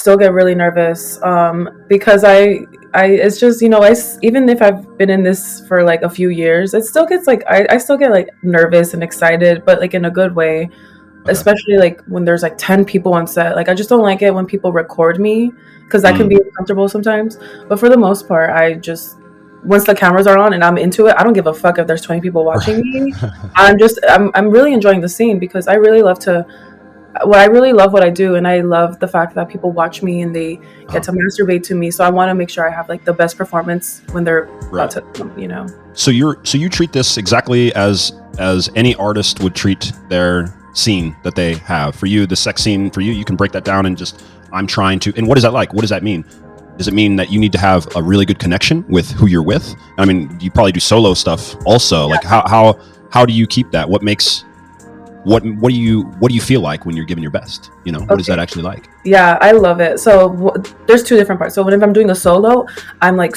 still get really nervous because it's just, even if I've been in this for like a few years, it still gets like, I still get like nervous and excited, but like in a good way, Okay. especially like when there's like 10 people on set. Like, I just don't like it when people record me because that can Mm. be uncomfortable sometimes. But for the most part, once the cameras are on and I'm into it, I don't give a fuck if there's 20 people watching Right. me. I'm really enjoying the scene because I really love what I do, and I love the fact that people watch me and they get Uh-huh. to masturbate to me. So I want to make sure I have like the best performance when they're about Right. to. So you treat this exactly as any artist would treat their scene that they have. For you, the sex scene, for you can break that down and just, I'm trying to. And what is that like? What does that mean? Does it mean that you need to have a really good connection with who you're with? I mean, you probably do solo stuff also. Like how do you keep that? What makes what do you feel like when you're giving your best? What is that Okay. actually like? Yeah, I love it. So there's two different parts. So whenever I'm doing a solo, I'm like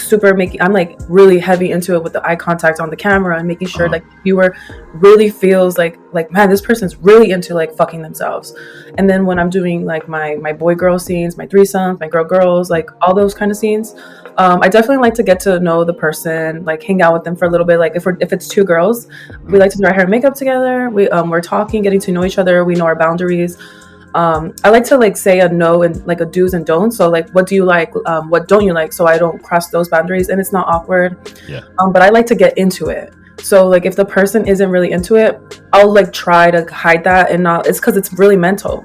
really heavy into it with the eye contact on the camera and making sure Uh-huh. like the viewer really feels like man, this person's really into like fucking themselves. And then when I'm doing like my boy girl scenes, my threesomes, my girls, like all those kind of scenes, I definitely like to get to know the person, like hang out with them for a little bit. Like if it's two girls, we like to do our hair and makeup together. We're talking, getting to know each other. We know our boundaries. I like to like say a no and like a do's and don'ts. So like, what do you like? What don't you like? So I don't cross those boundaries and it's not awkward. Yeah. But I like to get into it. So like, if the person isn't really into it, I'll like try to hide that and not. It's because it's really mental.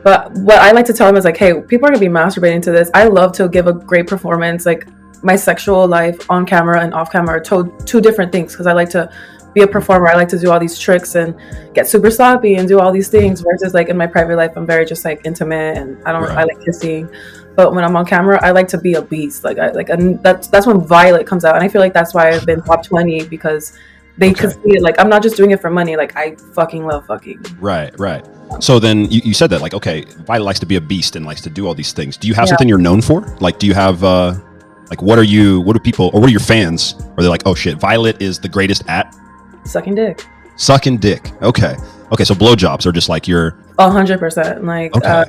But what I like to tell them is like, hey, people are gonna be masturbating to this. I love to give a great performance. Like my sexual life on camera and off camera are two different things because I like to be a performer. I like to do all these tricks and get super sloppy and do all these things. Versus like in my private life, I'm very just like intimate and I Right. like kissing. But when I'm on camera, I like to be a beast. And that's when Violet comes out, and I feel like that's why I've been top 20 because they could Okay. see it. Like I'm not just doing it for money. Like I fucking love fucking. Right. So then you said that, like, okay, Violet likes to be a beast and likes to do all these things. Do you have Yeah. something you're known for? Like, do you have like, what do people, or what are your fans? Are they like, oh shit, Violet is the greatest at Sucking dick. sucking dick? Okay. So blowjobs are just like your 100%. Like, okay.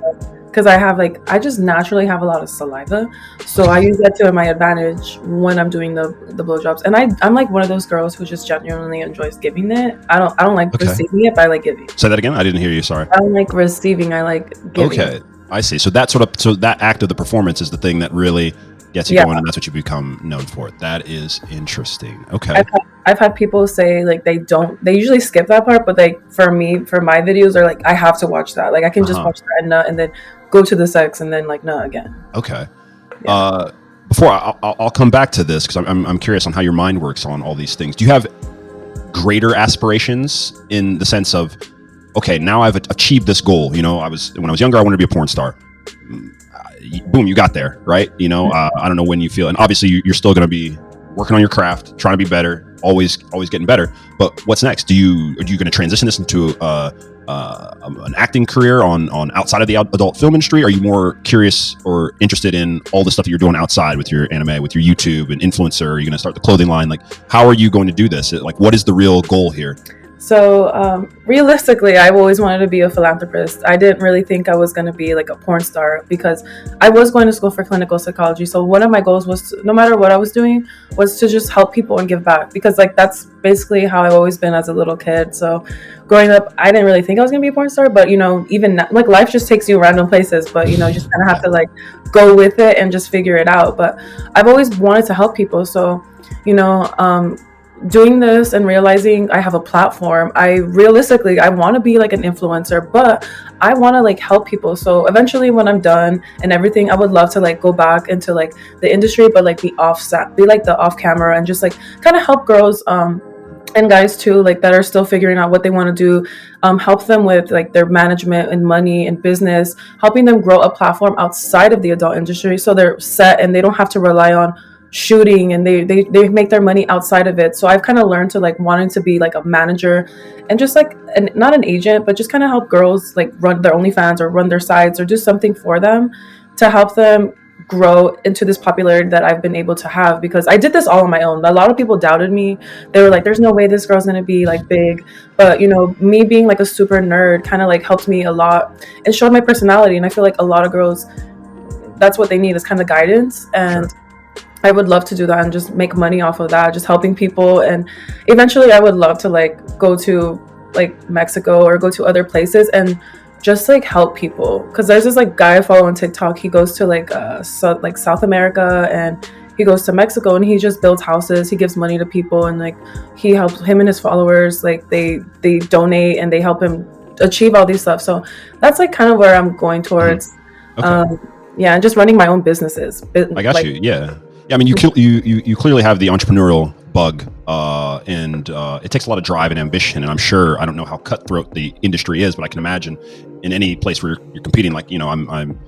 because I just naturally have a lot of saliva, so I use that to my advantage when I'm doing the blowjobs. And I'm like one of those girls who just genuinely enjoys giving it. I don't like Okay. receiving it, but I like giving. Say that again. I didn't hear you. Sorry. I don't like receiving. I like giving. Okay, I see. So that act of the performance is the thing that really gets you Yeah. going, and that's what you become known for. That is interesting. Okay. I've had people say like they usually skip that part, but like for my videos are like I have to watch that. Like I can just Uh-huh. watch that and nut and then go to the sex and then like nut again. Okay. Yeah. Before I'll come back to this because I'm curious on how your mind works on all these things. Do you have greater aspirations in the sense of, okay, now I've achieved this goal? When I was younger, I wanted to be a porn star. Boom, you got there, right? I don't know when you feel, and obviously you're still going to be working on your craft, trying to be better, always getting better. But what's next? Are you going to transition this into an acting career on outside of the adult film industry? Are you more curious or interested in all the stuff that you're doing outside with your anime, with your YouTube and influencer? Are you going to start the clothing line? Like, how are you going to do this? Like, what is the real goal here? So realistically, I've always wanted to be a philanthropist. I didn't really think I was going to be like a porn star because I was going to school for clinical psychology. So one of my goals was no matter what I was doing was to just help people and give back because like that's basically how I've always been as a little kid. So growing up, I didn't really think I was going to be a porn star, but even now, like life just takes you random places, but you just kind of have to like go with it and just figure it out. But I've always wanted to help people. So, doing this and realizing I have a platform, I want to be like an influencer, but I want to like help people. So eventually when I'm done and everything, I would love to like go back into like the industry, but like be like the off camera and just like kind of help girls and guys too, like that are still figuring out what they want to do, help them with like their management and money and business, helping them grow a platform outside of the adult industry so they're set and they don't have to rely on shooting and they make their money outside of it. So I've kind of learned to like wanting to be like a manager and just like not an agent, but just kind of help girls like run their OnlyFans or run their sites or do something for them to help them grow into this popularity that I've been able to have because I did this all on my own. A lot of people doubted me. They were like, there's no way this girl's gonna be like big. But me being like a super nerd kind of like helped me a lot and showed my personality. And I feel like a lot of girls that's what they need, is kind of guidance. And Sure. I would love to do that and just make money off of that, just helping people. And eventually I would love to like go to like Mexico or go to other places and just like help people. Because there's this like guy I follow on TikTok. He goes to like like South America, and he goes to Mexico, and he just builds houses. He gives money to people, and like he helps him and his followers, like they donate and they help him achieve all these stuff. So that's like kind of where I'm going Mhm. towards. Okay. um yeah, and just running my own businesses. I got Like, you. Yeah. Yeah. I mean, you clearly have the entrepreneurial bug, and it takes a lot of drive and ambition. And I'm sure, I don't know how cutthroat the industry is, but I can imagine in any place where you're competing. Like, I'm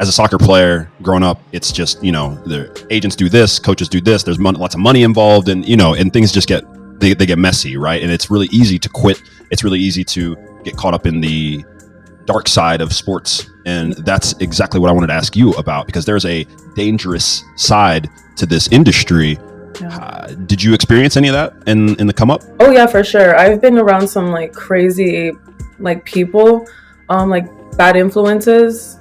as a soccer player growing up, it's just, the agents do this, coaches do this. There's lots of money involved, and and things just they get messy, right? And it's really easy to quit. It's really easy to get caught up in the dark side of sports. And that's exactly what I wanted to ask you about, because there's a dangerous side to this industry. yeah. Did you experience any of that in the come up? Oh yeah, for sure. I've been around some like crazy like people, like bad influences.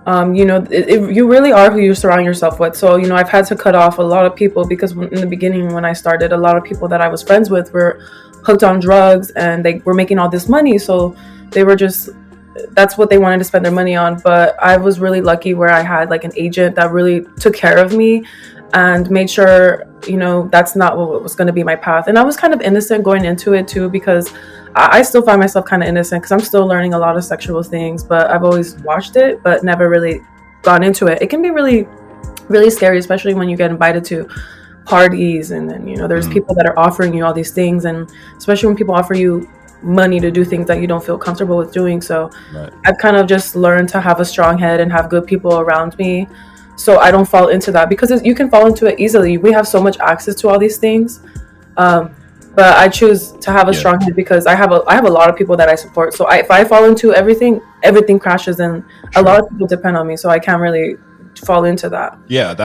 You really are who you surround yourself with. So, I've had to cut off a lot of people because in the beginning when I started, a lot of people that I was friends with were hooked on drugs and they were making all this money. So they were just, that's what they wanted to spend their money on. But I was really lucky where I had like an agent that really took care of me and made sure, that's not what was going to be my path. And I was kind of innocent going into it too, because I still find myself kind of innocent because I'm still learning a lot of sexual things, but I've always watched it, but never really gone into it. It can be really, really scary, especially when you get invited to parties and then, there's Mhm. people that are offering you all these things. And especially when people offer you money to do things that you don't feel comfortable with doing. So Right. I've kind of just learned to have a strong head and have good people around me, so I don't fall into that, because you can fall into it easily. We have so much access to all these things. Um, but I choose to have a Yeah. strong head because I have a lot of people that I support. So if I fall into everything crashes, and a lot Sure. of people depend on me. So I can't really fall into that. Yeah.